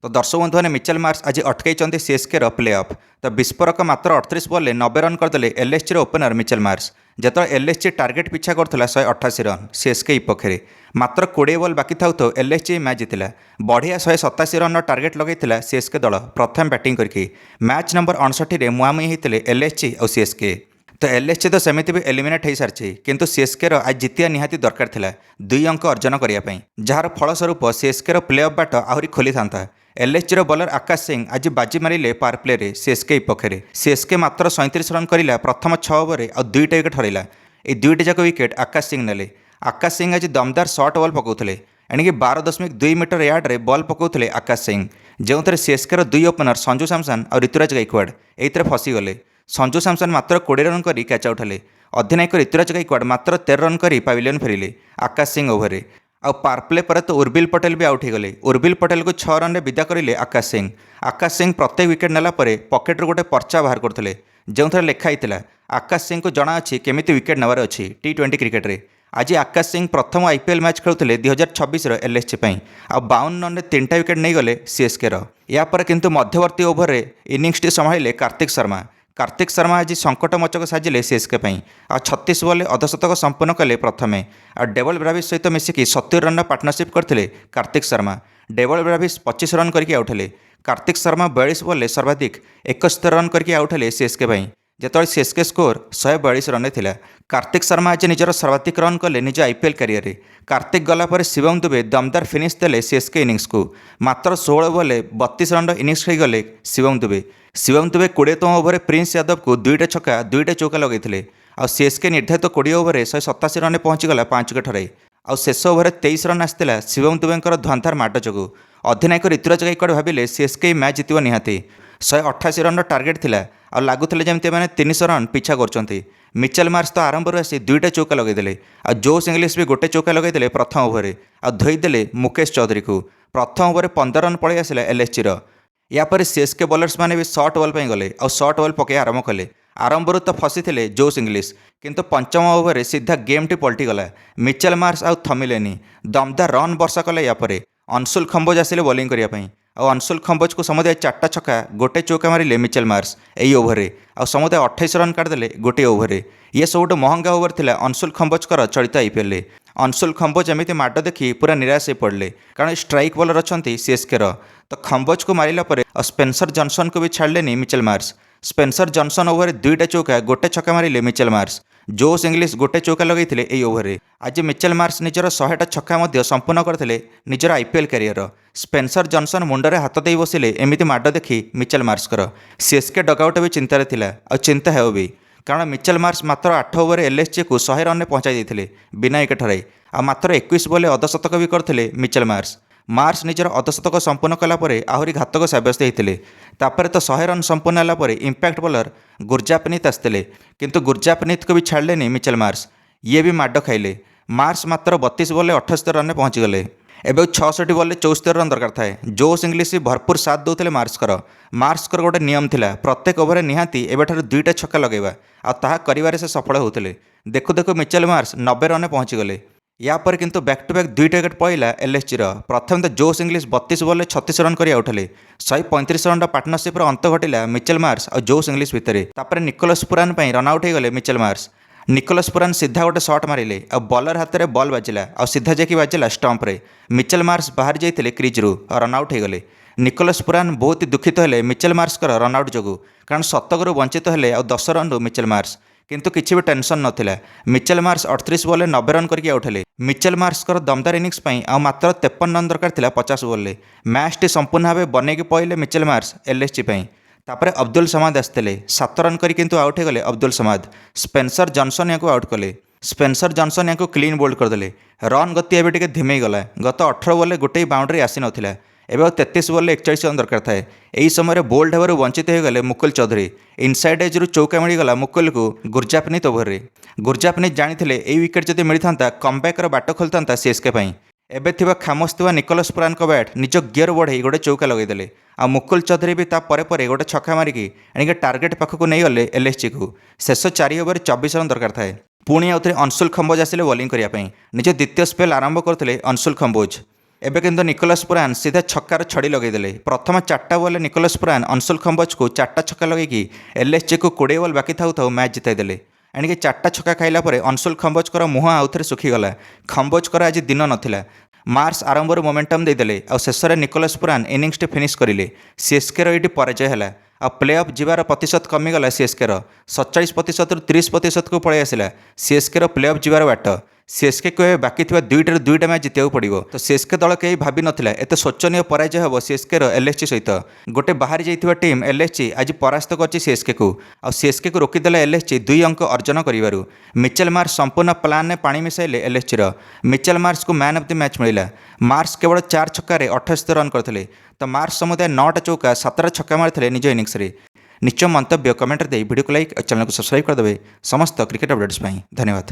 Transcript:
तो दर्शक बंधु मैंने मिचेल मार्श आज अटकई सीएसके प्ले ऑफ। तो विस्फोरक मात्र 38 बॉल 90 रन करदे एलएसजी ओपनर मिचेल मार्श। जो एलएसजी टार्गेट पिछा करुला 188 रन सीएसके विपक्ष मात्र 20 बॉल बाकी था तो एलएसजी मैच जीतिला। बढ़िया 187 रन टार्गेट लगे सीएसके दल प्रथम बैटिंग करके मैच नंबर 59 में मुहांमुही होते एलएसजी और सीएसके। तो एलएसजी तो सेमती भी एलिमिनेट हो सारी किंतु सीएसके आज जितिया निहाती दरकार था 2 अंक अर्जन करने जार फलस्वरूप सीएसके प्ले ऑफ बाट आहरी खोली था। एलएसजी बॉलर आकाश सिंह आज बाजी मारे पावर प्ले रे सीएसके विपक्ष। सीएसके मात्र 37 रन करला प्रथम 6 ओवर और 2टा विकेट हरला। ये 2टी जाक विकेट आकाश सिंह नेले। आकाश सिंह आज दमदार शॉर्ट बॉल पकाउले एणिकी 12.2 मीटर यार्ड बॉल पकाउले आकाश सिंह जो थे सीएसके 2 ओपनर संजू सैमसन और ऋतुराज गायकवाड़ ये फसीगले। संजू सैमसन मात्र 20 रन कर कैच आउट हेले। अधिनायक ऋतुराज गायकवाड़ मात्र 13 रन कर पाविलियन फेरिले आकाश सिंह ओभर। आ पावर प्ले पर तो उर्बिल पटेल भी आउट होगले। उर्बिल पटेल को 6 रन विदा करेंगे आकाश सिंह। आकाश सिंह प्रत्येक विकेट नेला पकेट गोटे पर्चा बाहर करते जो थे लिखाई आकाश सिंह को जना अच्छी केमी विकेट नेबार अच्छी T20 क्रिकेट रे। आज आकाश सिंह प्रथम आईपीएल मैच खेलुले 2026 एलएसजी आ 52 रन 3टा विकेट नहीं गले सीएसके यापर किंतु मध्यवर्ती ओभर इनिंग्स टी संभाले कार्तिक शर्मा। कार्तिक शर्मा आज संकटमोचक साजिले सीएसके आ 36 बॉल अर्धशतक संपन्न कले प्रथमे आ डेवल ब्राविस सहित मिसिकी 70 रन पार्टनरशिप करते कार्तिक शर्मा। डेवल ब्राविस 25 रन करके आउट हेले। कार्तिक शर्मा 42 बॉल सर्वाधिक 71 रन करके आउट हेले सीएसके जो सीएसके स्कोर 142 रन था। कार्तिक शर्मा आज निजर सर्वाधिक रन कले निज आईपीएल कैरियर। कार्तिक गलापर शिवम दुबे दमदार फिनिश देले सीएसके इनिंग्स को मात्र 16 बॉल 32 रन इनिंग्स गले शिवम दुबे। शिवम दुबे 20तम ओवर प्रिंस यादव को 2टा छक्का 2टा चौका लगे आ सीएसके निर्धारित 20 ओवर 187 रन पहुंचीगला 5 विकेट हराई आ शेष ओवर 23 रन आसाला शिवम दुबेंकर धंधार माड जो। अधिनायक ऋतुराज गायकवाड़ भाविले सीएसके मैच जितब निहाती 188 रन टार्गेट थिला आ लागुले जमी मैंने 300 रन पिछा कर। मिचेल मार्श तो आरंभ आसी 2टा चौका लगेदे आ जोश इंग्लिश भी गोटे चौका लगेदे प्रथम ओवर आ धोईदे मुकेश चौधरी को। प्रथम ओवर 15 रन पलि आसला एलएसजी यापर सीएसके बॉलर्स मैंने भी शॉर्ट बॉल गले और शॉर्ट बॉल पकई आरंभ कले। आरंभ तो फसी थे जोश इंग्लिश किंतु पंचम ओवर सीधा गेम टी पलटिगला। मिचेल मार्श आउ थमिलेनी दमदार रन वर्षा कले यापर अंशुल खंबोज आसिले बॉलिंग करने और अंशुल खंबोज को समुदाय 4टा छक्का गोटे चौका मारे मिचेल मार्श यही ओभर आ समुदाय 28 रन काटिदेले गोटे ओभर। ये सब महंगा ओभर थिला अंशुल खंबोजकर चलित आईपीएल। अंशुल खंबोज एमती माड देखी पूरा निराश हो पड़े कारण स्ट्राइक बॉलर अच्छा सीएसके तो खंबोज को मारिला परे और स्पेंसर जॉनसन को भी छाड़लेनी Mitchell Marsh. Spencer Johnson over 2टा चौका गोटे छक्का मारे मिचेल मार्श। जोश इंग्लिश गोटे चौका लगे यही ओभर। आज मिचेल मार्श निजर 100टा छक्का संपूर्ण करते निजर आईपीएल कैरियर। स्पेंसर जॉनसन मुंडरे हाथ दे बसिले एमती माड देखी मिचेल मार्शकर सीएसके डगआउट भी चिंतार थिला और चिंता है भी कारण मिचेल मार्श मात्र 8 ओवर एलएसजी को 100 रन पहुंचाई देते बिना विकेट हराई आ मात्र 21 बॉल अर्धशतक भी करते मिचेल मार्श। मार्श निजर अर्धशतक संपूर्ण कलापर आहरी घातक सब्यस्त होते तो 100 रन संपूर्ण होगापर इंपैक्ट बॉलर गुरजापनीत आसते किंतु गुरजापनीत को भी छाड़लेनी मिचेल मार्श ये भी माड खाइले। मार्श मात्र 32 बॉल 78 रन पहुंचीगले। एवं 66 बॉल 74 रन दरकार थाए। जोश इंग्लिश भरपूर साथ दौते मार्शकर गोटे नियम थिला प्रत्येक ओवर निहाती एवं 2टा छक्का लगेगा आ ताहा करिवारे से सफल होते। देखु देखु मिचेल मार्श 90 रन पहुंचीगले। यापर किंतु बैक टू बैक 2टा विकेट पड़ा एलएसजी प्रथम तो जोश इंग्लिश 32 बॉल 36 रन कर आउट हेले। 135 रन पार्टनरशिप अंत घटिला मिचेल मार्श और जोश इंग्लिश भितर निकोलस पुरान रन आउट होगले मिचेल मार्श। निकोलस पुरान सीधा गोटे शॉट मारे और बॉलर हाथ में बॉल बाजिला और सीधा जाकि बाजिला स्टंप रे। मिचेल मार्श बाहर जाते क्रिज रु और रन आउट होगले। निकोलस पुरान बहुत ही दुखित हेले मिचेल मार्शकर रन आउट जो कारण शतकरू वंचित हेले और 10 रन मिचेल मार्श किंतु किसी भी टेंशन नथिला। मिचेल मार्श 38 बॉल 90 रन करके आउट हेले। मिचेल मार्शकर दमदार इनिंग्स आ मात्र 53 रन दरकार थिला 50 बॉल मैच टी संपूर्ण भाव बनैकी पड़े मिचेल मार्श एलएसजी तापर अब्दुल समाद आसते 7 रन कर किंतु आउट होगले अब्दुल समाद। स्पेंसर जॉनसन या आउट कले। स्पेंसर जॉनसन या क्लीन बोल्ड करदे। रन गति एवं टे धीमे गला। गत 18 बॉल गोटे बाउंड्री आसी नाला एवं 33 बॉल 41 रन दरकार थाए। यही समय बोल्ड होवर वंचित होगले मुकुल चौधरी। इनसाइड एज रु चौका मिलगला मुकुल को गुरजापनीत ओभर। गुरजापनीत जानी यही विकेट जब मिलता कमबैक्र बाट खोलता सीएसके एबे थिबा खामोश थिबा निकोलस पुरान को बैट निज गियर बढ़ई गोटे चौका लगेदे आ मुकुल चौधरी भी परे गोटे छक्का मारिकी एणिके टार्गेट पाखक नहीं गले एलएसजी को। शेष 4 ओवर 24 रन दरकार थाए। पुणी आउ थे अंशुल खंबोज आसिले बॉलिंग करने निज द्वितीय स्पेल आरंभ करते अंशुल खंबोज ଏବେ କିନ୍ତୁ ନିକୋଲସ୍ ପୁରାନ୍ ସିଧା ଛକ୍କାର ଛଡ଼ି ଲଗାଇଦେଲେ। ପ୍ରଥମ 4ଟା ବଲ୍ରେ ନିକୋଲସ୍ ପୁରାନ୍ ଅଂଶୁଲ ଖମ୍ବୋଜକୁ 4ଟା ଛକା ଲଗାଇକି ଏଲ୍ଏସ୍ଜିକୁ 20 ବଲ୍ ବାକି ଥାଉ ଥାଉ ମ୍ୟାଚ୍ ଜିତାଇଦେଲେ। ଏଣିକି 4ଟା ଛକା ଖାଇଲା ପରେ ଅଂଶୁଲ ଖମ୍ବୋଜଙ୍କର ମୁହଁ ଆଉଥରେ ଶୁଖିଗଲା। ଖମ୍ବୋଜଙ୍କର ଆଜି ଦିନ ନଥିଲା। ମାର୍ସ ଆରମ୍ଭରୁ ମୋମେଣ୍ଟମ୍ ଦେଇଦେଲେ ଆଉ ଶେଷରେ ନିକୋଲସ୍ ପୁରାନ୍ ଇନିଂସଟି ଫିନିଶ୍ କରିଲେ। ସିଏସ୍କେର ଏଇଠି ପରାଜୟ ହେଲା ଆଉ ପ୍ଲେ ଅଫ୍ ଯିବାର ପ୍ରତିଶତ କମିଗଲା। ସିଏସ୍କେର 47%ରୁ 30%କୁ ପଳାଇ ଆସିଲା ସିଏସ୍କେର ପ୍ଲେ ଅଫ୍ ଯିବାର ବାଟ। ସିଏସ୍କେକୁ ଏବେ ବାକି ଥିବା 2ଟାରୁ 2ଟା ମ୍ୟାଚ୍ ଜିତିବାକୁ ପଡ଼ିବ। ତ ସିଏସ୍କେ ଦଳ କେହି ଭାବିନଥିଲା ଏତେ ଶୋଚନୀୟ ପରାଜୟ ହେବ ସିଏସ୍କେର ଏଲ୍ଏସ୍ଜି ସହିତ। ଗୋଟେ ବାହାରି ଯାଇଥିବା ଟିମ୍ ଏଲ୍ଏସ୍ଜି ଆଜି ପରାସ୍ତ କରିଛି ସିଏସ୍କେକୁ ଆଉ ସିଏସ୍କେକୁ ରୋକିଦେଲା ଏଲ୍ଏସ୍ଜି 2 ଅଙ୍କ ଅର୍ଜନ କରିବାରୁ। ମିଚେଲ୍ ମାର୍ସ ସମ୍ପୂର୍ଣ୍ଣ ପ୍ଲାନ୍ରେ ପାଣି ମିଶାଇଲେ ଏଲ୍ଏସ୍ଜିର। ମିଚେଲ୍ ମାର୍ସକୁ ମ୍ୟାନ୍ ଅଫ୍ ଦି ମ୍ୟାଚ୍ ମିଳିଲା। ମାର୍ସ କେବଳ 4 ଛକାରେ 78 ରନ୍ କରିଥିଲେ ତ ମାର୍ସ ସମୁଦାୟ 9ଟା ଚୌକା 7ଟା ଛକା ମାରିଥିଲେ ନିଜ ଇନିଂସରେ। ନିଶ୍ଚୟ ମନ୍ତବ୍ୟ କମେଣ୍ଟରେ ଦେଇ ଭିଡ଼ିଓକୁ ଲାଇକ୍ ଆଉ ଚ୍ୟାନେଲକୁ ସବସ୍କ୍ରାଇବ୍ କରିଦେବେ ସମସ୍ତ କ୍ରିକେଟ୍ ଅପଡେଟ୍ସ ପାଇଁ। ଧନ୍ୟବାଦ।